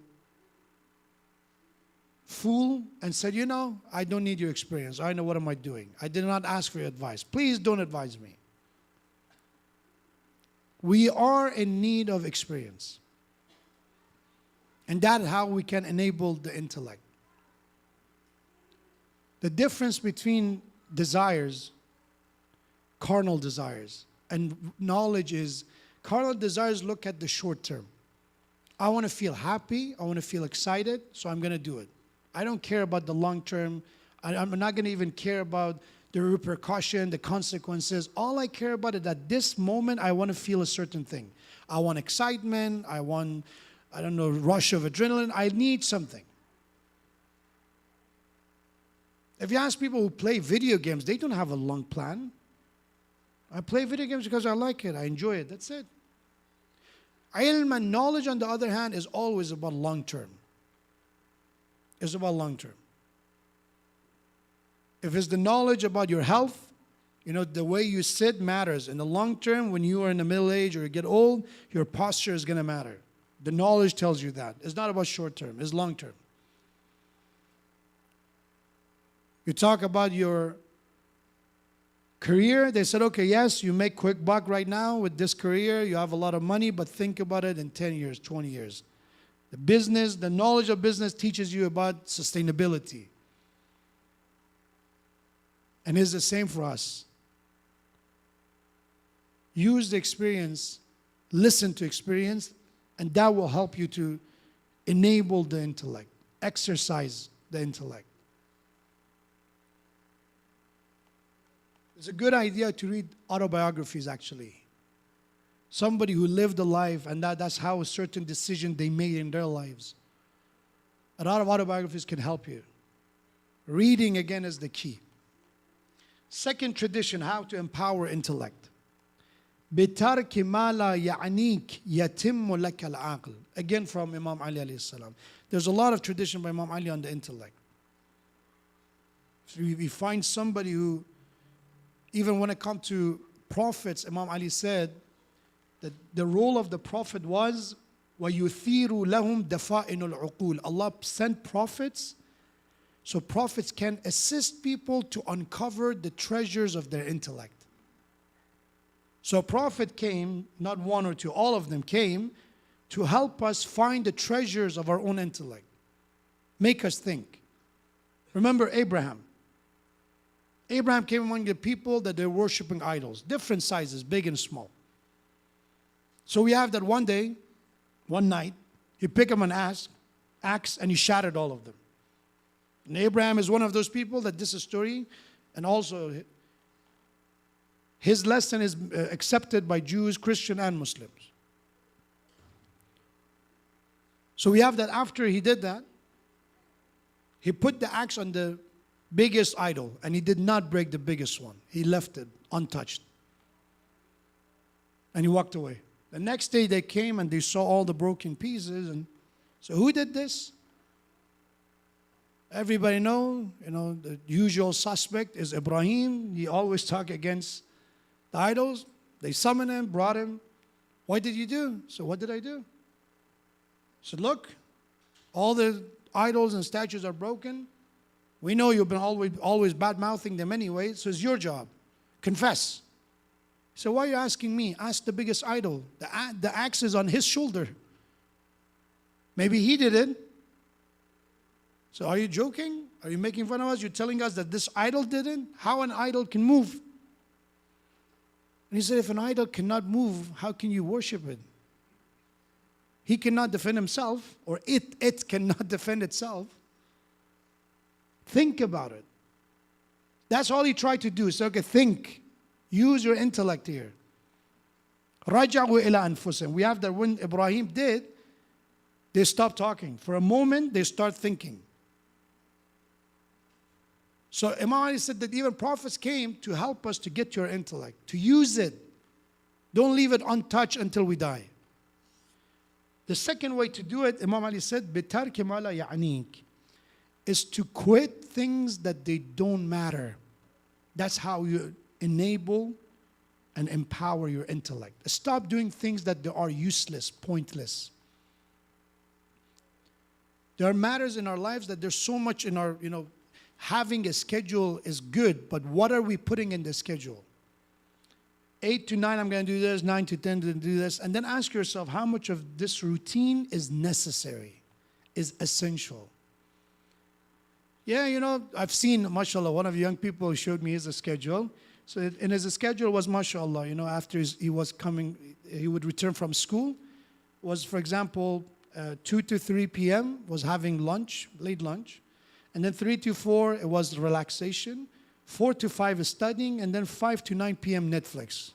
fool and said, I don't need your experience. I know what am I doing. I did not ask for your advice. Please don't advise me. We are in need of experience. And that's how we can enable the intellect. The difference between desires, carnal desires, and knowledge is, carnal desires look at the short term. I want to feel happy, I want to feel excited, so I'm going to do it. I don't care about the long term. I'm not going to even care about the repercussion, the consequences. All I care about is at this moment, I want to feel a certain thing. I want excitement. I want, rush of adrenaline. I need something. If you ask people who play video games, they don't have a long plan. I play video games because I like it. I enjoy it. That's it. Ilm and knowledge, on the other hand, is always about long term. It's about long term. If it's the knowledge about your health, the way you sit matters. In the long term, when you are in the middle age or you get old, your posture is going to matter. The knowledge tells you that. It's not about short term, it's long term. You talk about your Career, they said, okay, yes, you make quick buck right now with this career, you have a lot of money, but think about it in 10 years, 20 years. The business, the knowledge of business teaches you about sustainability. And it's the same for us. Use the experience, listen to experience, and that will help you to enable the intellect, exercise the intellect. It's a good idea to read autobiographies, actually. Somebody who lived a life, and that's how a certain decision they made in their lives. A lot of autobiographies can help you. Reading, again, is the key. Second tradition, how to empower intellect. بِتَرْكِ مَا لَا يَعْنِيكَ يَتِمُّ لَكَ الْعَقْلِ. Again from Imam Ali alayhi salam. There's a lot of tradition by Imam Ali on the intellect. So we find somebody who, even when it comes to prophets, Imam Ali said that the role of the prophet was وَيُثِيرُ لَهُمْ دَفَائِنُ الْعُقُولِ. Allah sent prophets, so prophets can assist people to uncover the treasures of their intellect. So a prophet came, not one or two, all of them came to help us find the treasures of our own intellect. Make us think. Remember Abraham. Abraham came among the people that they're worshiping idols, different sizes, big and small. So we have that one day, one night, he picked up an axe and he shattered all of them. And Abraham is one of those people that this is story, and also his lesson is accepted by Jews, Christian, and Muslims. So we have that after he did that, he put the axe on the biggest idol, and he did not break the biggest one. He left it untouched. And he walked away. The next day they came and they saw all the broken pieces. And so who did this? Everybody know, the usual suspect is Ibrahim. He always talk against the idols. They summoned him, brought him. What did you do? So what did I do? He said, look, all the idols and statues are broken. We know you've been always bad-mouthing them anyway, so it's your job. Confess. So why are you asking me? Ask the biggest idol. The axe is on his shoulder. Maybe he did it. So are you joking? Are you making fun of us? You're telling us that this idol didn't? How an idol can move? And he said, if an idol cannot move, how can you worship it? He cannot defend himself, or it cannot defend itself. Think about it. That's all he tried to do. So, okay, think. Use your intellect here. رَجَعُوا إِلَىٰ أَنفُسِهِمْ. We have that when Ibrahim did, they stopped talking. For a moment, they start thinking. So Imam Ali said that even prophets came to help us to get your intellect, to use it. Don't leave it untouched until we die. The second way to do it, Imam Ali said, بِتَرْكِ مَا لَا يَعْنِيكَ, is to quit things that they don't matter. That's how you enable and empower your intellect. Stop doing things that are useless, pointless. There are matters in our lives that there's so much in our, having a schedule is good, but what are we putting in the schedule? 8 to 9, I'm going to do this. 9 to 10, to do this. And then ask yourself, how much of this routine is necessary, is essential? Yeah, I've seen, mashallah, one of the young people showed me his schedule. So in his schedule was, mashallah, after he was coming, he would return from school, was, for example, 2 to 3 p.m. was having lunch, late lunch. And then 3 to 4, it was relaxation. 4 to 5 is studying. And then 5 to 9 p.m. Netflix.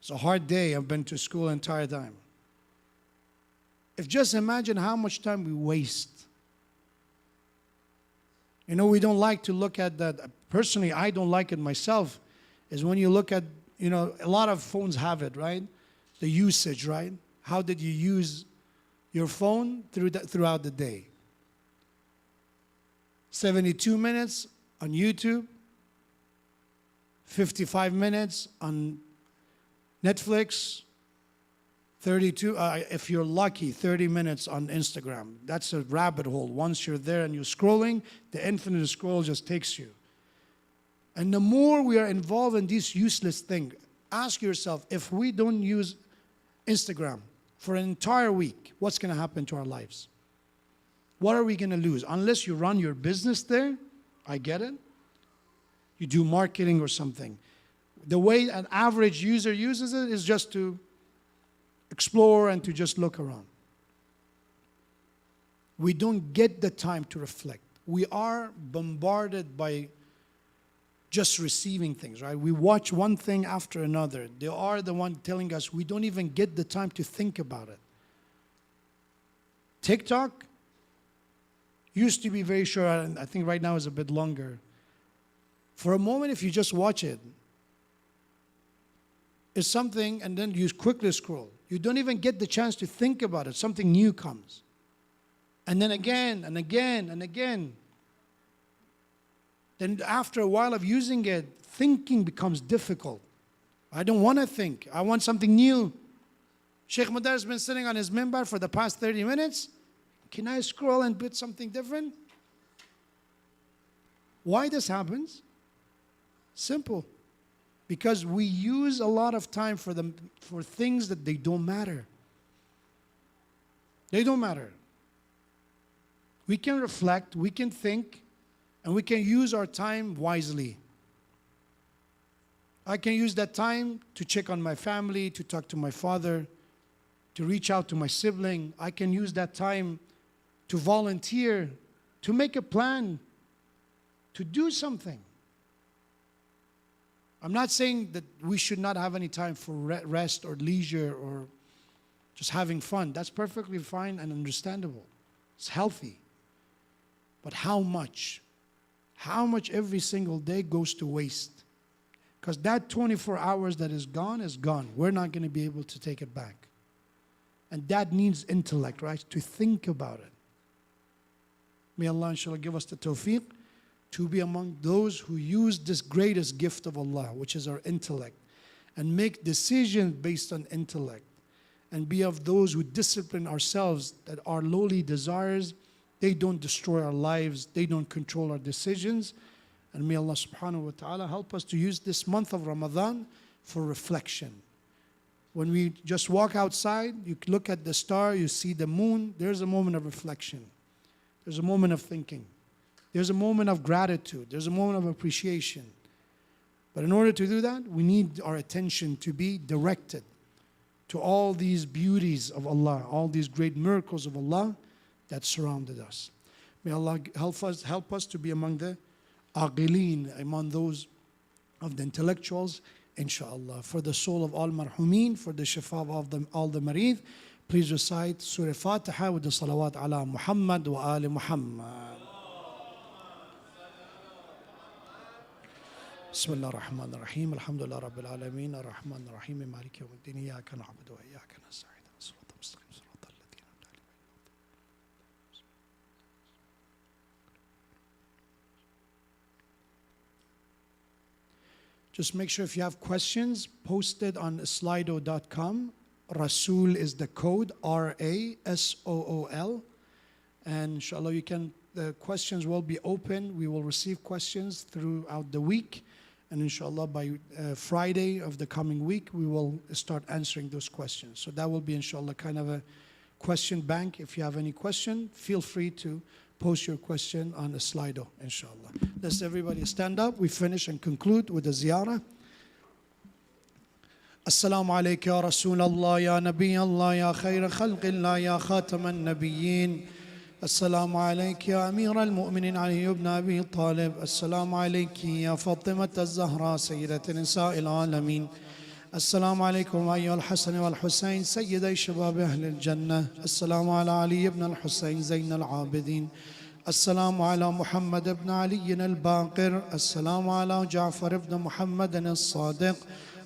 It's a hard day. I've been to school the entire time. Just imagine how much time we waste. We don't like to look at that. Personally, I don't like it myself. Is when you look at, a lot of phones have it, right? The usage, right? How did you use your phone throughout the day? 72 minutes on YouTube, 55 minutes on Netflix, 32, if you're lucky, 30 minutes on Instagram. That's a rabbit hole. Once you're there and you're scrolling, the infinite scroll just takes you. And the more we are involved in this useless thing, ask yourself, if we don't use Instagram for an entire week, what's going to happen to our lives? What are we going to lose? Unless you run your business there, I get it. You do marketing or something. The way an average user uses it is just to explore and to just look around. We don't get the time to reflect. We are bombarded by just receiving things, right? We watch one thing after another. They are the one telling us we don't even get the time to think about it. TikTok used to be very short, and I think right now is a bit longer. For a moment, if you just watch it, it's something, and then you quickly scroll. You don't even get the chance to think about it. Something new comes. And then again, and again, and again. Then after a while of using it, thinking becomes difficult. I don't want to think. I want something new. Sheikh Madar has been sitting on his minbar for the past 30 minutes. Can I scroll and put something different? Why this happens? Simple. Because we use a lot of time for things that they don't matter. They don't matter. We can reflect, we can think, and we can use our time wisely. I can use that time to check on my family, to talk to my father, to reach out to my sibling. I can use that time to volunteer, to make a plan, to do something. I'm not saying that we should not have any time for rest or leisure or just having fun. That's perfectly fine and understandable. It's healthy. But how much? How much every single day goes to waste? Because that 24 hours that is gone is gone. We're not going to be able to take it back. And that needs intellect, right? To think about it. May Allah inshallah give us the tawfiq to be among those who use this greatest gift of Allah, which is our intellect, and make decisions based on intellect, and be of those who discipline ourselves that our lowly desires, they don't destroy our lives, they don't control our decisions. And may Allah subhanahu wa ta'ala help us to use this month of Ramadan for reflection. When we just walk outside, you look at the star, you see the moon, there's a moment of reflection. There's a moment of thinking. There's a moment of gratitude. There's a moment of appreciation. But in order to do that, we need our attention to be directed to all these beauties of Allah, all these great miracles of Allah that surrounded us. May Allah help us to be among the aqilin, among those of the intellectuals, inshallah. For the soul of all marhumin, for the shifa of all the marid, please recite Surah Fatiha with the salawat ala Muhammad wa ali Muhammad. بسم الله الرحمن الرحيم الحمد لله رب العالمين الرحمن الرحيم مالك يوم الدين إياك نعبد وإياك نستعين صراط المستقيم صراط الذين أنعمت عليهم. Just make sure if you have questions, post it on slido.com. Rasool is the code, RASOOL. And inshallah, the questions will be open. We will receive questions throughout the week. And inshallah, by Friday of the coming week, we will start answering those questions. So that will be inshallah kind of a question bank. If you have any question, feel free to post your question on the Slido, inshallah. Let's everybody stand up. We finish and conclude with the ziyarah. Assalamu alayka ya Rasul Allah, ya Nabi Allah, ya khayra khalqillah, ya khatam al-nabiyyin. السلام عليك يا أمير المؤمنين علي بن أبي طالب. السلام عليك يا فاطمة الزهراء سيدة نساء العالمين. السلام عليكم أيها الحسن والحسين سيدي شباب أهل الجنة. السلام على علي بن الحسين زين العابدين. السلام على محمد بن علي الباقر. السلام على جعفر بن محمد الصادق.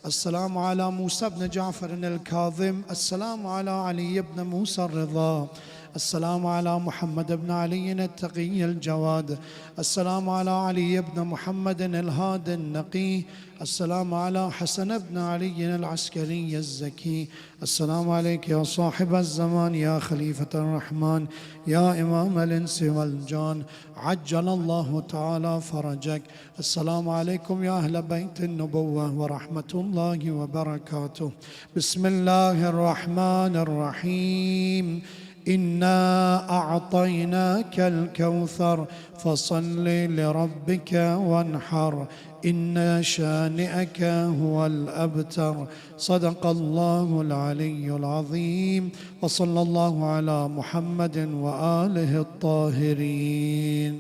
السلام على موسى بن جعفر الكاظم. السلام على علي بن موسى الرضا. السلام على محمد بن علي التقي الجواد. السلام على علي بن محمد الهادي النقي. السلام على حسن بن علي العسكري الزكي. السلام عليك يا صاحب الزمان يا خليفة الرحمن يا إمام الإنس والجان، عجل الله تعالى فرجك. السلام عليكم يا أهل بيت النبوة ورحمة الله وبركاته. بسم الله الرحمن الرحيم. إنا أعطيناك الكوثر فصل لربك وانحر إن شانئك هو الأبتر. صدق الله العلي العظيم، وصلى الله على محمد وآله الطاهرين.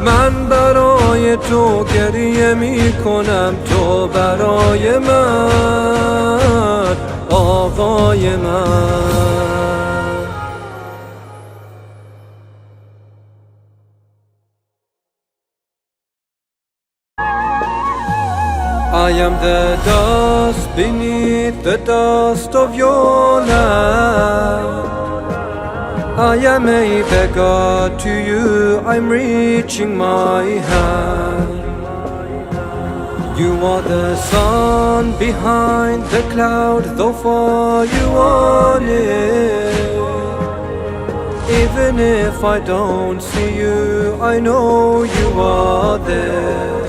من برای تو گریه می کنم، تو برای من آقای من. I am the dust beneath the dust of your land. I am a beggar to you, I'm reaching my hand. You are the sun behind the cloud, though far you are near. Even if I don't see you, I know you are there.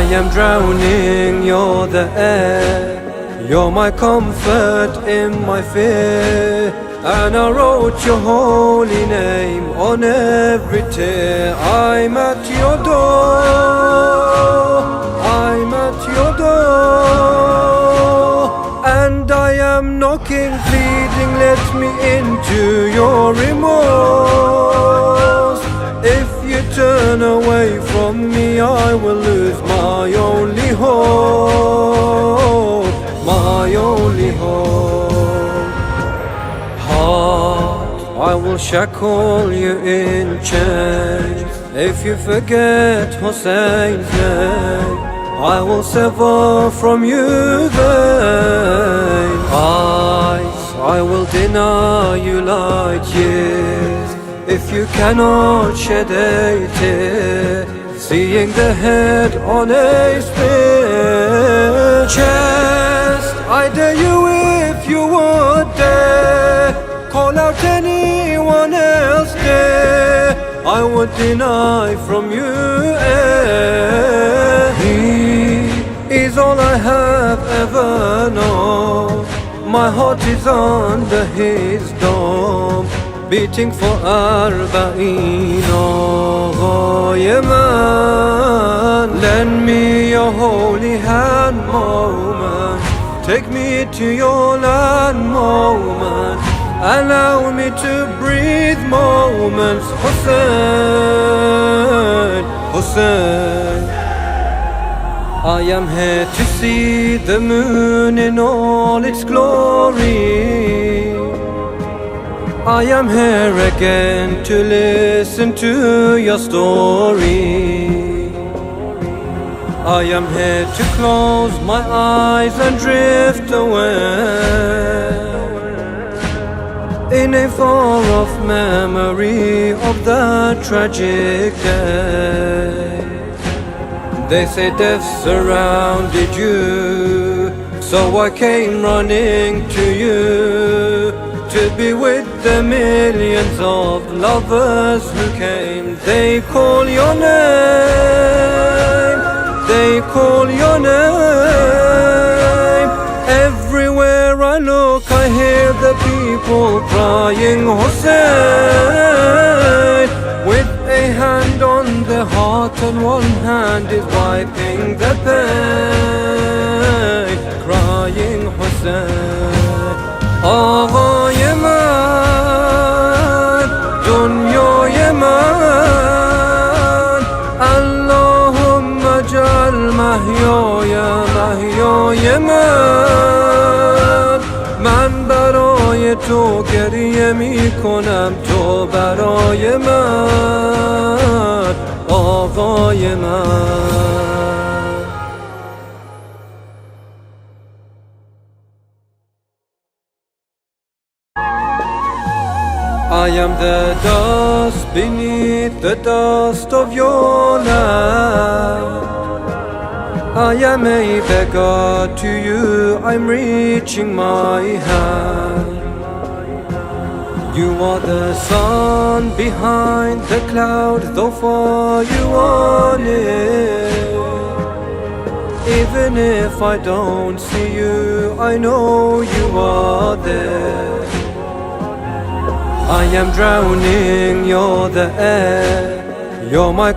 I am drowning, you're the air, you're my comfort in my fear. And I wrote your holy name on every tear. I'm at your door, I'm at your door, and I am knocking, pleading, let me into your remorse. If you turn away from me, I will lose my only hope, my only hope. Heart, I will shackle you in chains. If you forget Hussein's name, I will sever from you vein. Eyes, I will deny you light years. If you cannot shed a tear, seeing the head on a spear. Chest, I dare you if you would dare, call out anyone else there, I would deny from you air. He is all I have ever known, my heart is under his dome, beating for Arba'een. Ağay man, lend me your holy hand, moment. Take me to your land, moment. Allow me to breathe moments. Hussein, Hussein. I am here to see the moon in all its glory. I am here again to listen to your story. I am here to close my eyes and drift away in a far-off memory of that tragic day. They say death surrounded you, so I came running to you, to be with the millions of lovers who came. They call your name, they call your name. Everywhere I look, I hear the people crying Hussein. With a hand on their heart and one hand is wiping the pain, crying Hussein. Ağay man, dünyay man, Allahümme ec'al mehyaya mehyay man. من برای تو گریه می کنم، تو برای من آقای من. beneath the dust of your land. I am a beggar to you, I'm reaching my hand. You are the sun behind the cloud, though far you are near. Even if I don't see you, I know you are there. I am drowning, you're the air, you're my